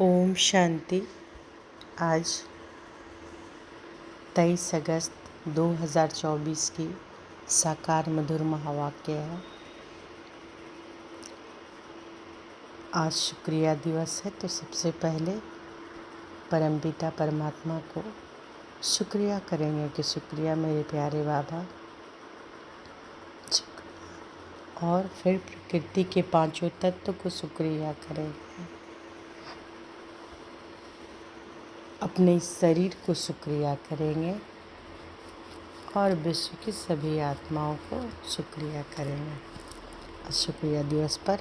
ओम शांति। आज 23 अगस्त 2024 की साकार मधुर महावाक्य है। आज शुक्रिया दिवस है, तो सबसे पहले परमपिता परमात्मा को शुक्रिया करेंगे कि शुक्रिया मेरे प्यारे बाबा। और फिर प्रकृति के पांचों तत्व को शुक्रिया करेंगे। अपने इस शरीर को शुक्रिया करेंगे और विश्व की सभी आत्माओं को शुक्रिया करेंगे। शुक्रिया दिवस पर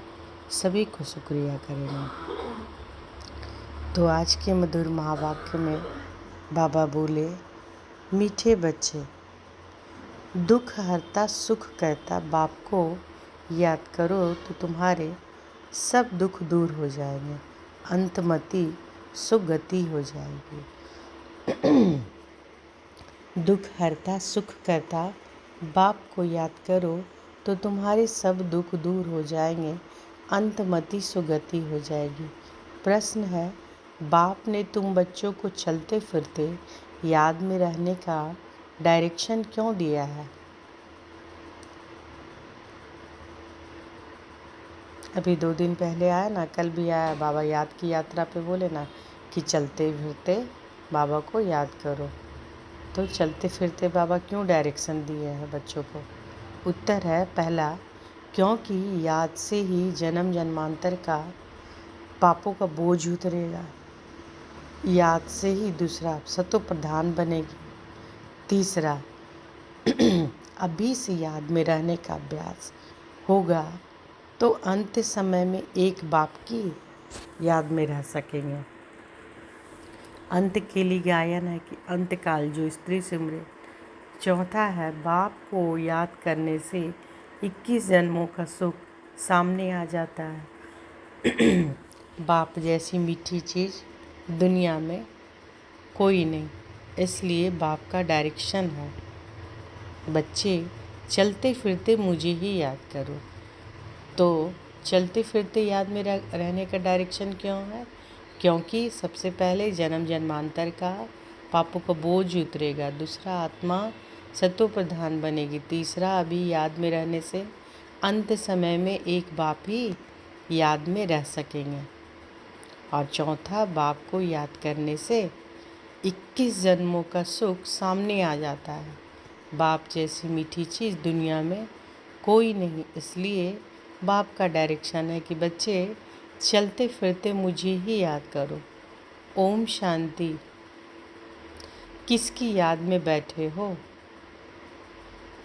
सभी को शुक्रिया करेंगे। तो आज के मधुर महावाक्य में बाबा बोले, मीठे बच्चे, दुख हरता सुख करता बाप को याद करो तो तुम्हारे सब दुख दूर हो जाएंगे, अंतमति सुगति हो जाएगी। दुख हरता सुख करता बाप को याद करो तो तुम्हारे सब दुख दूर हो जाएंगे, अंतमति सुगति हो जाएगी। प्रश्न है, बाप ने तुम बच्चों को चलते फिरते याद में रहने का डायरेक्शन क्यों दिया है? अभी 2 दिन पहले आया ना, कल भी आया। बाबा याद की यात्रा पे बोले ना कि चलते फिरते बाबा को याद करो। तो चलते फिरते बाबा क्यों डायरेक्शन दिए हैं बच्चों को? उत्तर है, पहला, क्योंकि याद से ही जन्म जन्मांतर का पापों का बोझ उतरेगा। याद से ही दूसरा सतो प्रधान बनेगी। तीसरा, अभी से याद में रहने का अभ्यास होगा तो अंत समय में एक बाप की याद में रह सकेंगे। अंत के लिए गायन है कि अंतकाल जो स्त्री सिमरे। चौथा है, बाप को याद करने से 21 जन्मों का सुख सामने आ जाता है। बाप जैसी मीठी चीज़ दुनिया में कोई नहीं, इसलिए बाप का डायरेक्शन है, बच्चे चलते फिरते मुझे ही याद करो। तो चलते फिरते याद में रहने का डायरेक्शन क्यों है? क्योंकि सबसे पहले जन्म जन्मांतर का पापों का बोझ उतरेगा। दूसरा, आत्मा सतो प्रधान बनेगी। तीसरा, अभी याद में रहने से अंत समय में एक बाप ही याद में रह सकेंगे। और चौथा, बाप को याद करने से 21 जन्मों का सुख सामने आ जाता है। बाप जैसी मीठी चीज़ दुनिया में कोई नहीं, इसलिए बाप का डायरेक्शन है कि बच्चे चलते फिरते मुझे ही याद करो। ओम शांति। किसकी याद में बैठे हो?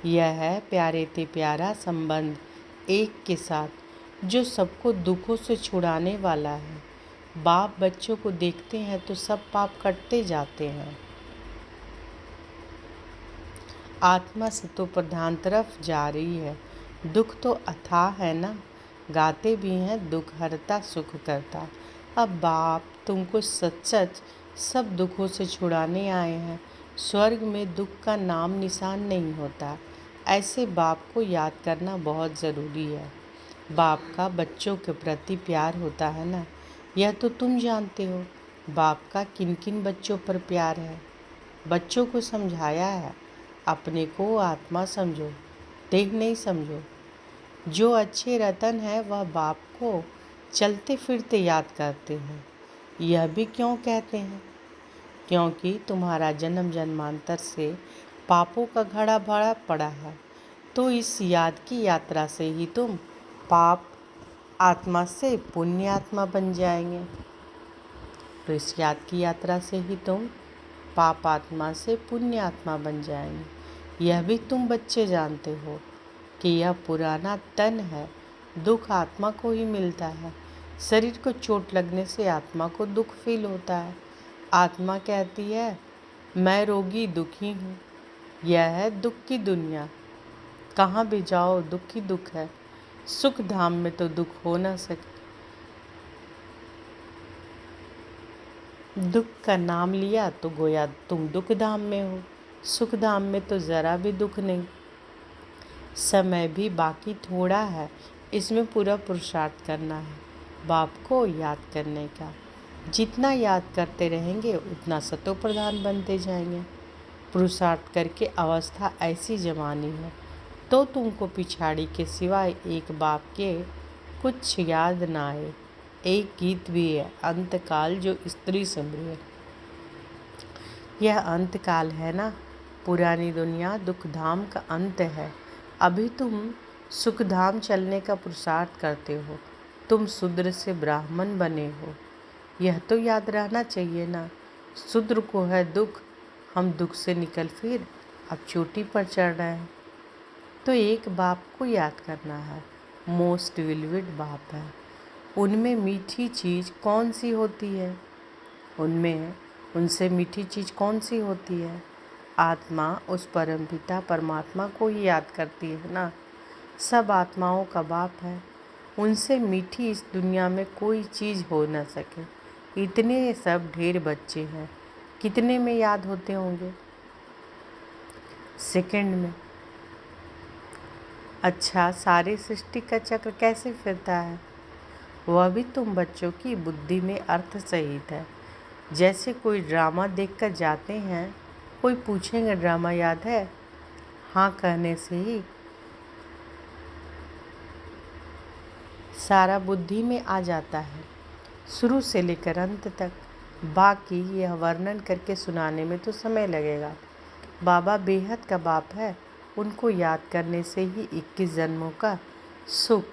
यह है प्यारे ते प्यारा संबंध एक के साथ, जो सबको दुखों से छुड़ाने वाला है। बाप बच्चों को देखते हैं तो सब पाप कटते जाते हैं। आत्मा सतो प्रधान तरफ जा रही है। दुख तो अथाह है ना, गाते भी हैं दुख हरता सुख करता। अब बाप तुमको सच सब दुखों से छुड़ाने आए हैं। स्वर्ग में दुख का नाम निशान नहीं होता। ऐसे बाप को याद करना बहुत ज़रूरी है। बाप का बच्चों के प्रति प्यार होता है ना, यह तो तुम जानते हो। बाप का किन किन बच्चों पर प्यार है, बच्चों को समझाया है। अपने को आत्मा समझो, देह नहीं समझो। जो अच्छे रतन है वह बाप को चलते फिरते याद करते हैं। यह भी क्यों कहते हैं? क्योंकि तुम्हारा जन्म जन्मांतर से पापों का घड़ा भरा पड़ा है। तो इस याद की यात्रा से ही तुम पाप आत्मा से पुण्य आत्मा बन जाएंगे। तो इस याद की यात्रा से ही तुम पाप आत्मा से पुण्य आत्मा बन जाएंगे। यह भी तुम बच्चे जानते हो कि यह पुराना तन है, दुख आत्मा को ही मिलता है। शरीर को चोट लगने से आत्मा को दुख फील होता है। आत्मा कहती है, मैं रोगी दुखी हूँ। यह है दुख की दुनिया। कहाँ भी जाओ दुख ही दुख है। सुख धाम में तो दुख हो ना सके। दुख का नाम लिया तो गोया तुम दुख धाम में हो। सुख धाम में तो ज़रा भी दुख नहीं। समय भी बाकी थोड़ा है, इसमें पूरा पुरुषार्थ करना है बाप को याद करने का। जितना याद करते रहेंगे उतना सतो प्रधान बनते जाएंगे। पुरुषार्थ करके अवस्था ऐसी जमानी है तो तुमको पिछाड़ी के सिवाय एक बाप के कुछ याद ना आए। एक गीत भी है, अंतकाल जो स्त्री समृह। यह अंतकाल है ना, पुरानी दुनिया दुख धाम का अंत है। अभी तुम सुख धाम चलने का पुरुषार्थ करते हो, तुम शूद्र से ब्राह्मण बने हो, यह तो याद रहना चाहिए ना। शूद्र को है दुख, हम दुख से निकल फिर अब चोटी पर चढ़ रहे हैं। तो एक बाप को याद करना है, मोस्ट विलविड बाप है। उनमें मीठी चीज़ कौन सी होती है? उनसे मीठी चीज़ कौन सी होती है? आत्मा उस परमपिता परमात्मा को ही याद करती है ना। सब आत्माओं का बाप है, उनसे मीठी इस दुनिया में कोई चीज़ हो न सके। इतने सब ढेर बच्चे हैं, कितने में याद होते होंगे? सेकंड में। अच्छा, सारे सृष्टि का चक्र कैसे फिरता है? वह भी तुम बच्चों की बुद्धि में अर्थ सहित है। जैसे कोई ड्रामा देखकर जाते हैं, कोई पूछेंगे ड्रामा याद है? हाँ कहने से ही सारा बुद्धि में आ जाता है, शुरू से लेकर अंत तक। बाकी यह वर्णन करके सुनाने में तो समय लगेगा। बाबा बेहद का बाप है, उनको याद करने से ही 21 जन्मों का सुख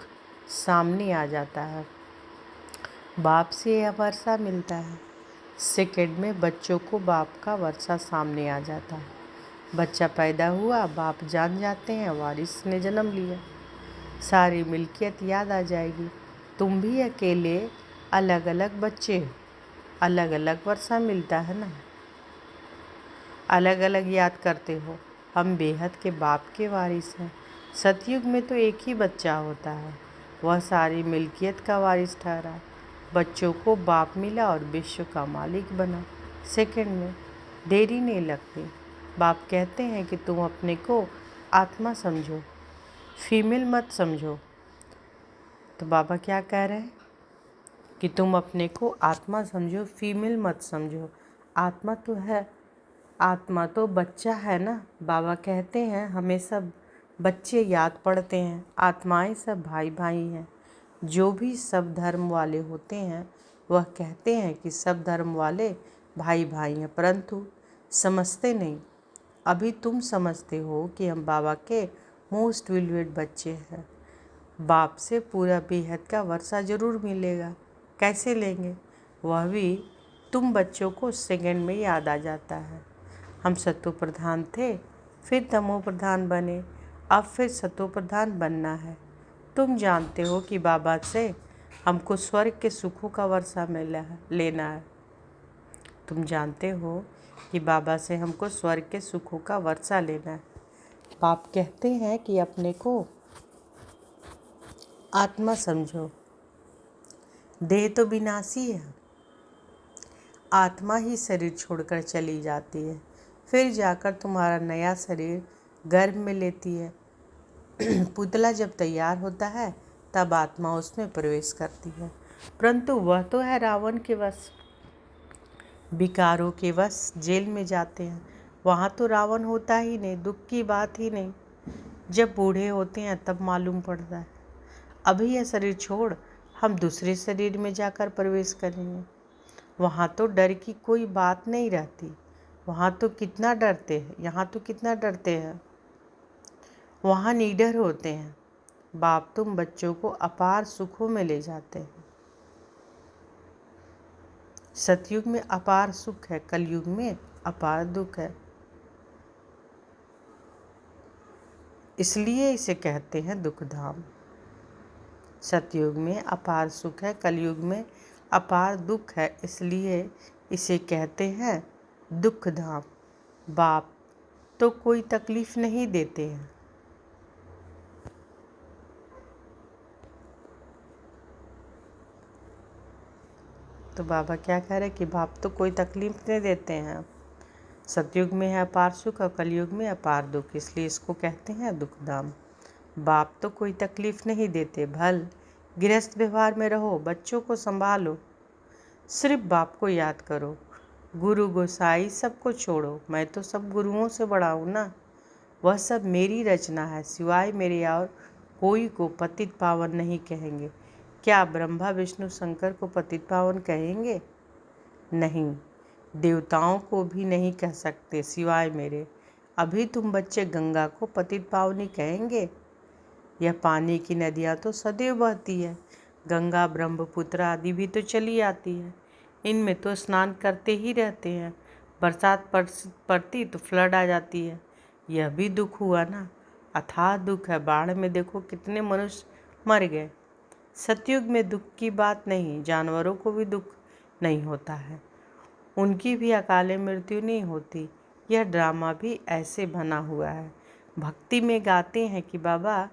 सामने आ जाता है। बाप से यह वर्षा मिलता है। सेकंड में बच्चों को बाप का वर्षा सामने आ जाता है। बच्चा पैदा हुआ, बाप जान जाते हैं वारिस ने जन्म लिया, सारी मिल्कियत याद आ जाएगी। तुम भी अकेले अलग अलग बच्चे हो, अलग अलग वर्षा मिलता है ना, अलग अलग याद करते हो। हम बेहद के बाप के वारिस हैं। सतयुग में तो एक ही बच्चा होता है, वह सारी मिल्कियत का वारिस ठहरा। बच्चों को बाप मिला और विश्व का मालिक बना। सेकंड में देरी नहीं लगती। बाप कहते हैं कि तुम अपने को आत्मा समझो, फीमेल मत समझो। तो बाबा क्या कह रहे हैं कि तुम अपने को आत्मा समझो, फीमेल मत समझो। आत्मा तो है, आत्मा तो बच्चा है ना। बाबा कहते हैं हमें सब बच्चे याद पड़ते हैं, आत्माएं सब भाई भाई हैं। जो भी सब धर्म वाले होते हैं वह कहते हैं कि सब धर्म वाले भाई भाई हैं, परंतु समझते नहीं। अभी तुम समझते हो कि हम बाबा के मोस्ट विलवेड बच्चे हैं। बाप से पूरा बेहद का वर्षा जरूर मिलेगा। कैसे लेंगे? वह भी तुम बच्चों को सेकंड में याद आ जाता है। हम सतो प्रधान थे, फिर तमो प्रधान बने, अब फिर सतो प्रधान बनना है। तुम जानते हो कि बाबा से हमको स्वर्ग के सुखों का वर्षा लेना है। तुम जानते हो कि बाबा से हमको स्वर्ग के सुखों का वर्षा लेना है। बाप कहते हैं कि अपने को आत्मा समझो। देह तो विनाशी है, आत्मा ही शरीर छोड़कर चली जाती है, फिर जाकर तुम्हारा नया शरीर गर्भ में लेती है। पुतला जब तैयार होता है तब आत्मा उसमें प्रवेश करती है, परंतु वह तो है रावण के वश, विकारों के वश जेल में जाते हैं। वहाँ तो रावण होता ही नहीं, दुख की बात ही नहीं। जब बूढ़े होते हैं तब मालूम पड़ता है। अभी यह शरीर छोड़ हम दूसरे शरीर में जाकर प्रवेश करेंगे। वहाँ तो डर की कोई बात नहीं रहती। वहाँ तो कितना डरते हैं, यहाँ तो कितना डरते हैं। वहाँ निडर होते हैं। बाप तुम बच्चों को अपार सुखों में ले जाते हैं। सतयुग में अपार सुख है, कलयुग में अपार दुख है, इसलिए इसे कहते हैं दुख धाम। सतयुग में अपार सुख है, कलयुग में अपार दुख है, इसलिए इसे कहते हैं दुख धाम। बाप तो कोई तकलीफ नहीं देते हैं। तो बाबा क्या कह रहे हैं कि बाप तो कोई तकलीफ नहीं देते हैं। सतयुग में है अपार सुख और कलयुग में अपार दुख, इसलिए इसको कहते हैं दुख धाम। बाप तो कोई तकलीफ नहीं देते, भल गृहस्थ व्यवहार में रहो, बच्चों को संभालो, सिर्फ बाप को याद करो। गुरु गोसाई सबको छोड़ो, मैं तो सब गुरुओं से बड़ा हूँ ना। वह सब मेरी रचना है, सिवाय मेरे और कोई को पतित पावन नहीं कहेंगे। क्या ब्रह्मा विष्णु शंकर को पतित पावन कहेंगे? नहीं, देवताओं को भी नहीं कह सकते सिवाय मेरे। अभी तुम बच्चे गंगा को पतित पावनी कहेंगे? यह पानी की नदियाँ तो सदैव बहती है। गंगा ब्रह्मपुत्र आदि भी तो चली आती है, इनमें तो स्नान करते ही रहते हैं। बरसात पड़ती तो फ्लड आ जाती है। यह भी दुख हुआ ना, अथाह दुख है। बाढ़ में देखो कितने मनुष्य मर गए। सतयुग में दुख की बात नहीं, जानवरों को भी दुख नहीं होता है, उनकी भी अकाले मृत्यु नहीं होती। यह ड्रामा भी ऐसे बना हुआ है। भक्ति में गाते हैं कि बाबा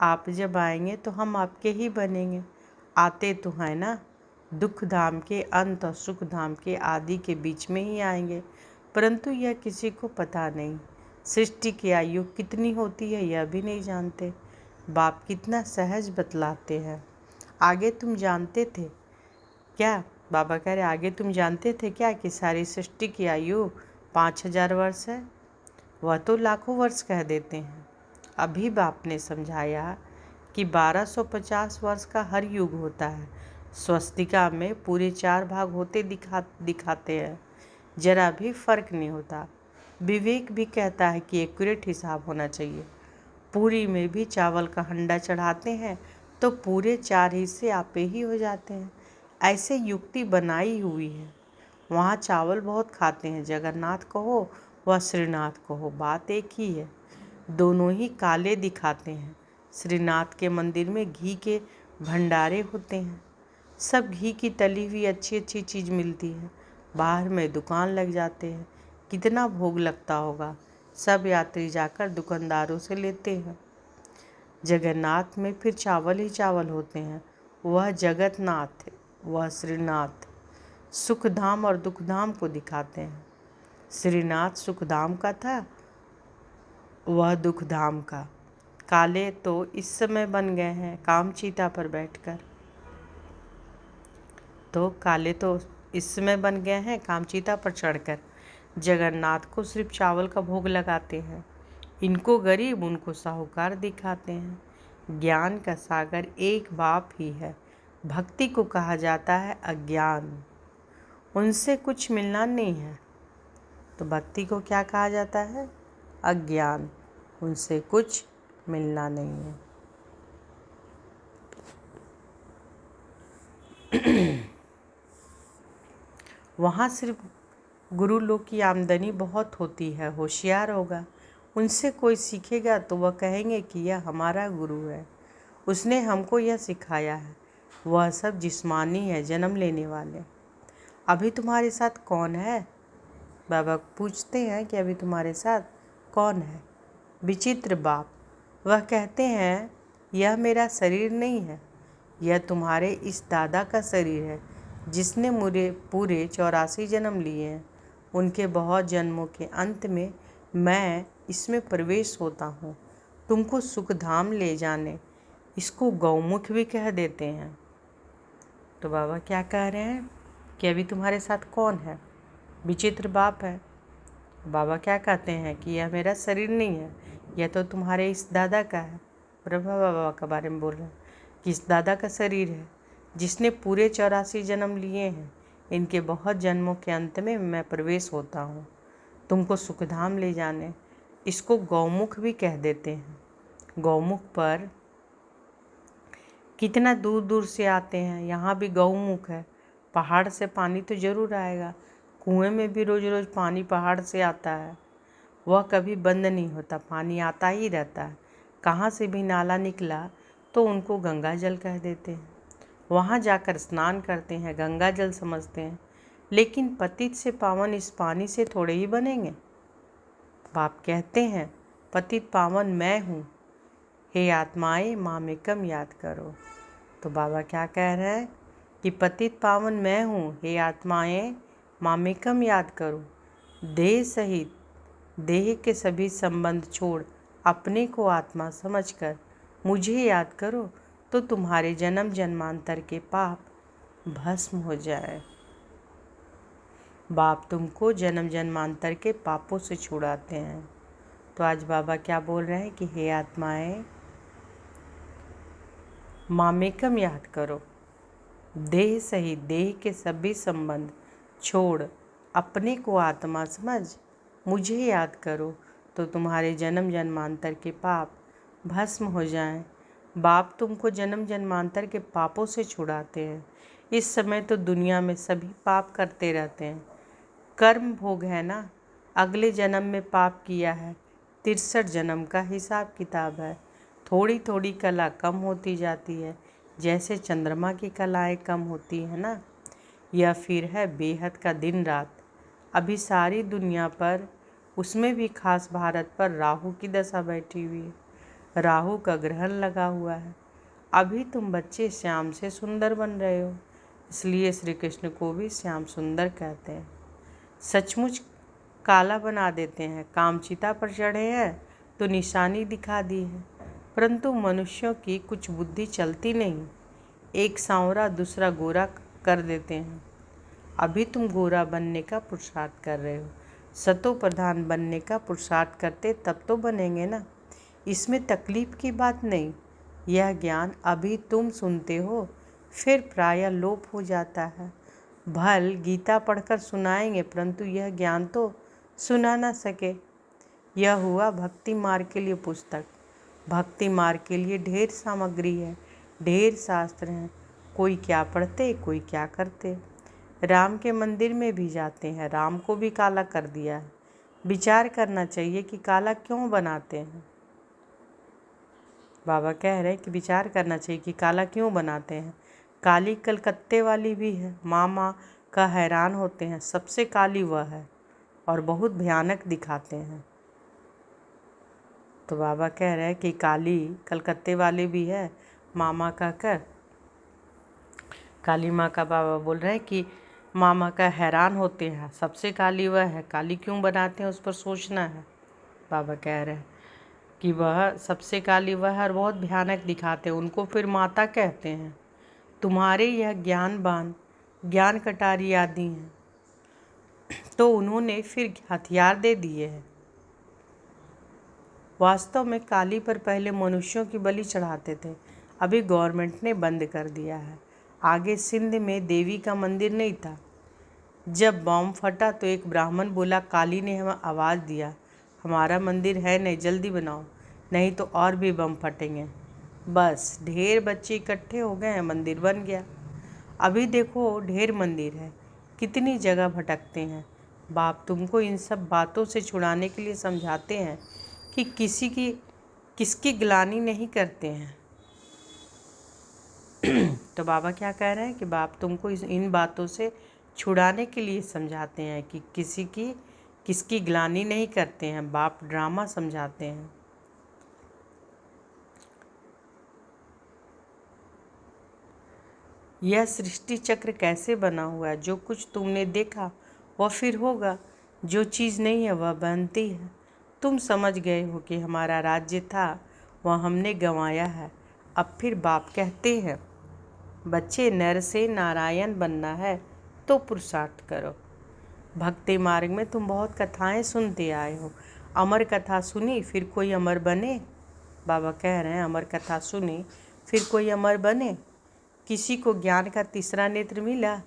आप जब आएंगे तो हम आपके ही बनेंगे। आते तो हैं ना, दुख धाम के अंत और सुख धाम के आदि के बीच में ही आएंगे, परंतु यह किसी को पता नहीं। सृष्टि की आयु कितनी होती है यह भी नहीं जानते। बाप कितना सहज बतलाते हैं। आगे तुम जानते थे क्या? बाबा कह रहे आगे तुम जानते थे क्या कि सारी सृष्टि की आयु 5000 वर्ष है? वह तो लाखों वर्ष कह देते हैं। अभी बाप ने समझाया कि 1250 वर्ष का हर युग होता है। स्वस्तिका में पूरे 4 भाग होते दिखाते हैं, जरा भी फर्क नहीं होता। विवेक भी कहता है कि एक्यूरेट हिसाब होना चाहिए। पूरी में भी चावल का हंडा चढ़ाते हैं तो पूरे 4 हिस्से आपे ही हो जाते हैं। ऐसे युक्ति बनाई हुई है। वहाँ चावल बहुत खाते हैं, जगन्नाथ कहो व श्रीनाथ कहो, बात एक ही है। दोनों ही काले दिखाते हैं। श्रीनाथ के मंदिर में घी के भंडारे होते हैं, सब घी की तली हुई अच्छी अच्छी चीज़ मिलती है। बाहर में दुकान लग जाते हैं, कितना भोग लगता होगा। सब यात्री जाकर दुकानदारों से लेते हैं। जगन्नाथ में फिर चावल ही चावल होते हैं। वह जगतनाथ है, वह श्रीनाथ सुखधाम और दुखधाम को दिखाते हैं। श्रीनाथ सुखधाम का था, वह दुखधाम का। काले तो इस समय बन गए हैं कामचीता पर बैठकर। तो काले तो इस समय बन गए हैं कामचीता पर चढ़कर। जगन्नाथ को सिर्फ चावल का भोग लगाते हैं। इनको गरीब उनको साहूकार दिखाते हैं। ज्ञान का सागर एक बाप ही है। भक्ति को कहा जाता है अज्ञान, उनसे कुछ मिलना नहीं है। तो भक्ति को क्या कहा जाता है? अज्ञान, उनसे कुछ मिलना नहीं है। वहाँ सिर्फ गुरु लोग की आमदनी बहुत होती है। होशियार होगा, उनसे कोई सीखेगा तो वह कहेंगे कि यह हमारा गुरु है, उसने हमको यह सिखाया है। वह सब जिस्मानी है, जन्म लेने वाले। अभी तुम्हारे साथ कौन है? बाबा पूछते हैं कि अभी तुम्हारे साथ कौन है? विचित्र बाप। वह कहते हैं यह मेरा शरीर नहीं है, यह तुम्हारे इस दादा का शरीर है जिसने मुझे पूरे 84 जन्म लिए हैं। उनके बहुत जन्मों के अंत में मैं इसमें प्रवेश होता हूँ, तुमको सुखधाम ले जाने। इसको गौमुख भी कह देते हैं। तो बाबा क्या कह रहे हैं कि अभी तुम्हारे साथ कौन है? विचित्र बाप है। बाबा क्या कहते हैं कि यह मेरा शरीर नहीं है, यह तो तुम्हारे इस दादा का है। ब्रह्मा बाबा के बारे में बोल रहे हैं कि इस दादा का शरीर है जिसने पूरे 84 जन्म लिए हैं। इनके बहुत जन्मों के अंत में मैं प्रवेश होता हूँ, तुमको सुखधाम ले जाने। इसको गौमुख भी कह देते हैं। गौमुख पर कितना दूर दूर से आते हैं। यहाँ भी गौमुख है। पहाड़ से पानी तो ज़रूर आएगा। कुएं में भी रोज़ रोज़ पानी पहाड़ से आता है, वह कभी बंद नहीं होता, पानी आता ही रहता है। कहाँ से भी नाला निकला तो उनको गंगा जल कह देते हैं। वहाँ जाकर स्नान करते हैं, गंगा जल समझते हैं। लेकिन पतित से पावन इस पानी से थोड़े ही बनेंगे। बाप कहते हैं पतित पावन मैं हूँ, हे आत्माएं मामेकम याद करो। तो बाबा क्या कह रहे हैं कि पतित पावन मैं हूँ, हे आत्माएं मामेकम याद करो। देह सहित देह के सभी संबंध छोड़ अपने को आत्मा समझकर मुझे याद करो तो तुम्हारे जन्म जन्मांतर के पाप भस्म हो जाए। बाप तुमको जन्म जन्मांतर के पापों से छुड़ाते हैं। तो आज बाबा क्या बोल रहे हैं कि हे आत्माएं, मामेकम याद करो, देह सहित देह के सभी संबंध छोड़ अपने को आत्मा समझ मुझे याद करो, तो तुम्हारे जन्म जन्मांतर के पाप भस्म हो जाएं। बाप तुमको जन्म जन्मांतर के पापों से छुड़ाते हैं। इस समय तो दुनिया में सभी पाप करते रहते हैं। कर्म भोग है ना, अगले जन्म में पाप किया है, 63 जन्म का हिसाब किताब है। थोड़ी थोड़ी कला कम होती जाती है, जैसे चंद्रमा की कलाएं कम होती है ना। यह फिर है बेहद का दिन रात। अभी सारी दुनिया पर, उसमें भी खास भारत पर राहु की दशा बैठी हुई है। राहु का ग्रहण लगा हुआ है। अभी तुम बच्चे श्याम से सुंदर बन रहे हो, इसलिए श्री कृष्ण को भी श्याम सुंदर कहते हैं। सचमुच काला बना देते हैं। कामचिता पर चढ़े हैं तो निशानी दिखा दी है, परंतु मनुष्यों की कुछ बुद्धि चलती नहीं। एक सांवरा दूसरा गोरा कर देते हैं। अभी तुम गोरा बनने का पुरुषार्थ कर रहे हो। सतो प्रधान बनने का पुरुषार्थ करते तब तो बनेंगे ना, इसमें तकलीफ की बात नहीं। यह ज्ञान अभी तुम सुनते हो, फिर प्रायः लोप हो जाता है। भल गीता पढ़कर सुनाएंगे, परंतु यह ज्ञान तो सुना ना सके। यह हुआ भक्ति मार्ग के लिए पुस्तक। भक्ति मार्ग के लिए ढेर सामग्री है, ढेर शास्त्र हैं। कोई क्या पढ़ते, कोई क्या करते। राम के मंदिर में भी जाते हैं, राम को भी काला कर दिया है। विचार करना चाहिए कि काला क्यों बनाते हैं। बाबा कह रहे हैं कि विचार करना चाहिए कि काला क्यों बनाते हैं। काली कलकत्ते वाली भी है, मामा का हैरान होते हैं, सबसे काली वह है और बहुत भयानक दिखाते हैं। तो बाबा कह रहे हैं कि काली कलकत्ते वाली भी है, मामा का कर काली माँ का बाबा बोल रहे हैं कि मामा का हैरान होते हैं, सबसे काली वह है। काली क्यों बनाते हैं उस पर सोचना है। बाबा कह रहे हैं कि वह सबसे काली वह है और बहुत भयानक दिखाते हैं, उनको फिर माता कहते हैं। तुम्हारे यह ज्ञानवान ज्ञान कटारी आदि हैं, तो उन्होंने फिर हथियार दे दिए हैं। वास्तव में काली पर पहले मनुष्यों की बलि चढ़ाते थे, अभी गवर्नमेंट ने बंद कर दिया है। आगे सिंध में देवी का मंदिर नहीं था। जब बॉम्ब फटा तो एक ब्राह्मण बोला, काली ने हमें आवाज़ दिया, हमारा मंदिर है नहीं, जल्दी बनाओ, नहीं तो और भी बम फटेंगे। बस ढेर बच्चे इकट्ठे हो गए हैं, मंदिर बन गया। अभी देखो ढेर मंदिर है, कितनी जगह भटकते हैं। बाप तुमको इन सब बातों से छुड़ाने के लिए समझाते हैं कि किसकी ग्लानि नहीं करते हैं। तो बाबा क्या कह रहे हैं कि बाप तुमको इन बातों से छुड़ाने के लिए समझाते हैं कि किसकी ग्लानि नहीं करते हैं। बाप ड्रामा समझाते हैं। यह सृष्टि चक्र कैसे बना हुआ है। जो कुछ तुमने देखा वह फिर होगा, जो चीज़ नहीं है वह बनती है। तुम समझ गए हो कि हमारा राज्य था, वह हमने गंवाया है। अब फिर बाप कहते हैं, बच्चे नर से नारायण बनना है तो पुरुषार्थ करो। भक्ति मार्ग में तुम बहुत कथाएं सुनते आए हो। अमर कथा सुनी फिर कोई अमर बने। बाबा कह रहे हैं अमर कथा सुनी फिर कोई अमर बने। किसी को ज्ञान का तीसरा नेत्र मिला।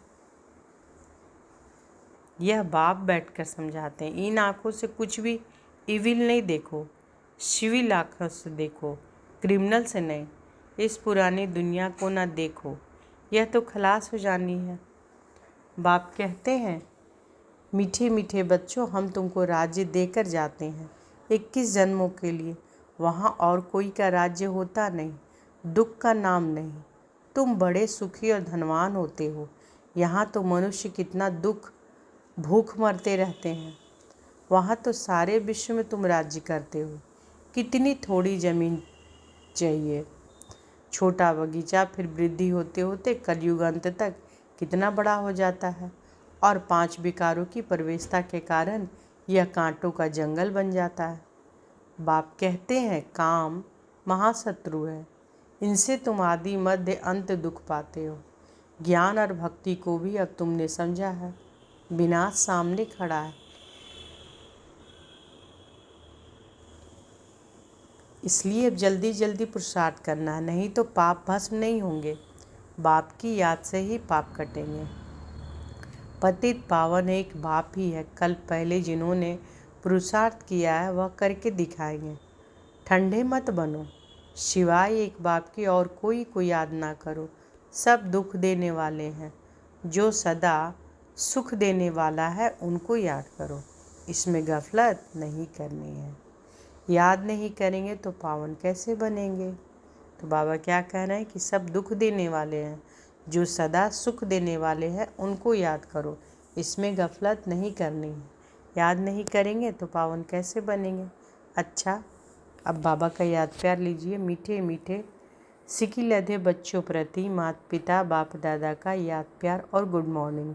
यह बाप बैठकर समझाते हैं। इन आँखों से कुछ भी इविल नहीं देखो, सिविल आँखों से देखो, क्रिमिनल से नहीं। इस पुरानी दुनिया को ना देखो, यह तो खलास हो जानी है। बाप कहते हैं, मीठे मीठे बच्चों, हम तुमको राज्य देकर जाते हैं 21 जन्मों के लिए। वहाँ और कोई का राज्य होता नहीं, दुख का नाम नहीं। तुम बड़े सुखी और धनवान होते हो। यहाँ तो मनुष्य कितना दुख भूख मरते रहते हैं। वहाँ तो सारे विश्व में तुम राज्य करते हो। कितनी थोड़ी जमीन चाहिए, छोटा बगीचा, फिर वृद्धि होते होते कलयुग अंत तक कितना बड़ा हो जाता है। और 5 विकारों की प्रवेशता के कारण यह कांटों का जंगल बन जाता है। बाप कहते हैं, काम महाशत्रु है, इनसे तुम आदि मध्य अंत दुख पाते हो। ज्ञान और भक्ति को भी अब तुमने समझा है। विनाश सामने खड़ा है। इसलिए अब जल्दी जल्दी पुरुषार्थ करना है, नहीं तो पाप भस्म नहीं होंगे। बाप की याद से ही पाप कटेंगे। पतित पावन एक बाप ही है। कल पहले जिन्होंने पुरुषार्थ किया है वह करके दिखाएंगे। ठंडे मत बनो, सिवाय एक बाप की और कोई को याद ना करो। सब दुख देने वाले हैं, जो सदा सुख देने वाला है उनको याद करो। इसमें गफलत नहीं करनी है। याद नहीं करेंगे तो पावन कैसे बनेंगे। तो बाबा क्या कह रहे हैं कि सब दुख देने वाले हैं, जो सदा सुख देने वाले हैं उनको याद करो। इसमें गफलत नहीं करनी है। याद नहीं करेंगे तो पावन कैसे बनेंगे। अच्छा, अब बाबा का याद प्यार लीजिए। मीठे मीठे सिकी लधे बच्चों प्रति माता पिता बाप दादा का याद प्यार और गुड मॉर्निंग।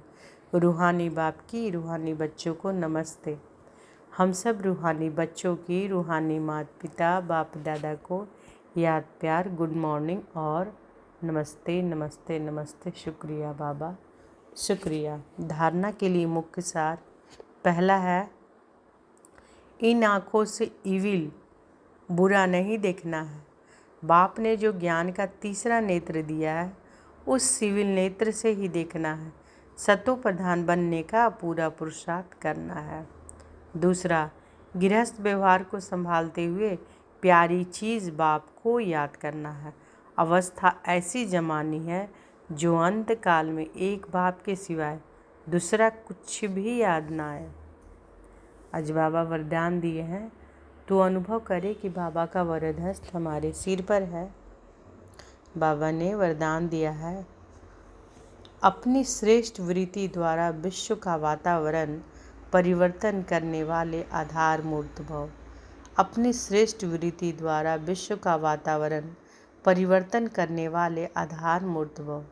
रूहानी बाप की रूहानी बच्चों को नमस्ते। हम सब रूहानी बच्चों की रूहानी माता पिता बाप दादा को याद प्यार गुड मॉर्निंग और नमस्ते नमस्ते नमस्ते। शुक्रिया बाबा, शुक्रिया। धारणा के लिए मुख्य सार पहला है, इन आँखों से इविल बुरा नहीं देखना है। बाप ने जो ज्ञान का तीसरा नेत्र दिया है उस सिविल नेत्र से ही देखना है। सतो प्रधान बनने का पूरा पुरुषार्थ करना है। दूसरा, गृहस्थ व्यवहार को संभालते हुए प्यारी चीज़ बाप को याद करना है। अवस्था ऐसी जमानी है जो अंत काल में एक बाप के सिवाय दूसरा कुछ भी याद ना आए। आज बाबा वरदान दिए हैं तो अनुभव करें कि बाबा का वरद हस्त हमारे सिर पर है। बाबा ने वरदान दिया है, अपनी श्रेष्ठ वृत्ति द्वारा विश्व का वातावरण परिवर्तन करने वाले आधार मूर्त भव। अपनी श्रेष्ठ वृत्ति द्वारा विश्व का वातावरण परिवर्तन करने वाले आधार मूर्त भव।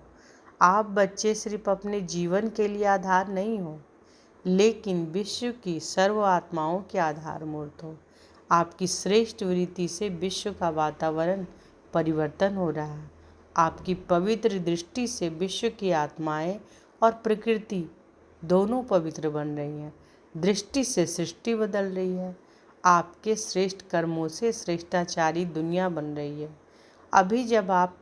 आप बच्चे सिर्फ अपने जीवन के लिए आधार नहीं हो, लेकिन विश्व की सर्व आत्माओं के आधार मूर्त हो। आपकी श्रेष्ठ वृत्ति से विश्व का वातावरण परिवर्तन हो रहा है। आपकी पवित्र दृष्टि से विश्व की आत्माएं और प्रकृति दोनों पवित्र बन रही हैं। दृष्टि से सृष्टि बदल रही है। आपके श्रेष्ठ कर्मों से श्रेष्ठाचारी दुनिया बन रही है। अभी जब आप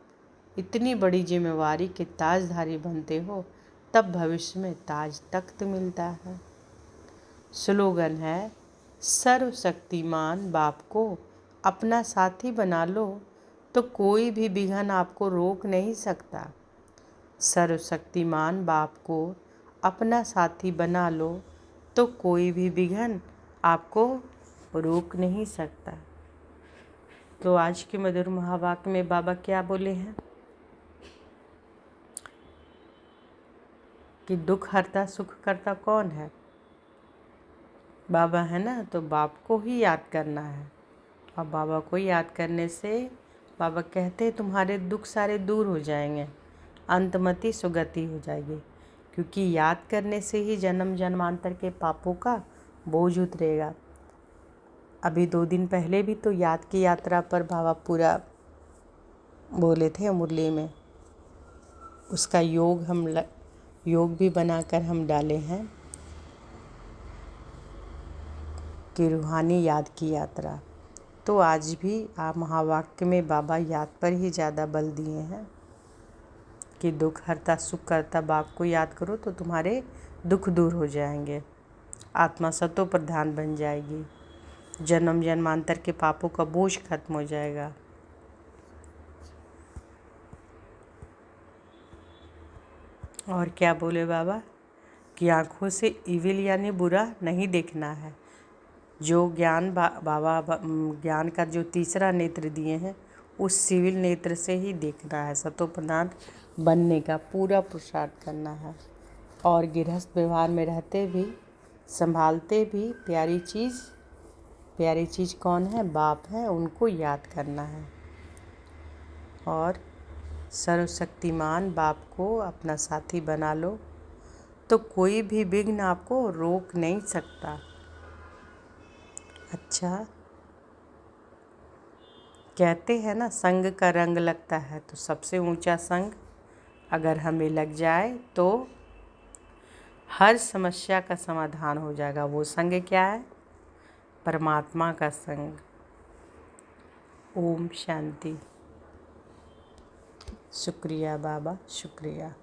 इतनी बड़ी जिम्मेवारी के ताजधारी बनते हो, तब भविष्य में ताज तख्त मिलता है। स्लोगन है, सर्वशक्तिमान बाप को अपना साथी बना लो तो कोई भी विघ्न आपको रोक नहीं सकता। सर्वशक्तिमान बाप को अपना साथी बना लो तो कोई भी विघ्न आपको रोक नहीं सकता। तो आज के मधुर महावाक्य में बाबा क्या बोले हैं कि दुख हरता सुख करता कौन है। बाबा है ना, तो बाप को ही याद करना है। और बाबा को याद करने से बाबा कहते हैं तुम्हारे दुख सारे दूर हो जाएंगे, अंतमति सुगति हो जाएगी। क्योंकि याद करने से ही जन्म जन्मांतर के पापों का बोझ उतरेगा। अभी 2 दिन पहले भी तो याद की यात्रा पर बाबा पूरा बोले थे मुरली में। उसका योग भी बनाकर हम डाले हैं कि रूहानी याद की यात्रा। तो आज भी आप महावाक्य में बाबा याद पर ही ज़्यादा बल दिए हैं कि दुख हरता सुख करता बाप को याद करो तो तुम्हारे दुख दूर हो जाएंगे, आत्मा सतो प्रधान बन जाएगी, जन्म जन्मांतर के पापों का बोझ खत्म हो जाएगा। और क्या बोले बाबा कि आँखों से इविल यानी बुरा नहीं देखना है। जो ज्ञान बाबा ज्ञान का जो तीसरा नेत्र दिए हैं उस सिविल नेत्र से ही देखना है। सतो प्रधान बनने का पूरा पुरुषार्थ करना है। और गृहस्थ व्यवहार में रहते भी संभालते भी प्यारी चीज़ कौन है, बाप है, उनको याद करना है। और सर्वशक्तिमान बाप को अपना साथी बना लो तो कोई भी विघ्न आपको रोक नहीं सकता। अच्छा, कहते हैं ना संग का रंग लगता है, तो सबसे ऊंचा संग अगर हमें लग जाए तो हर समस्या का समाधान हो जाएगा। वो संग क्या है? परमात्मा का संग। ओम शांति। शुक्रिया बाबा, शुक्रिया।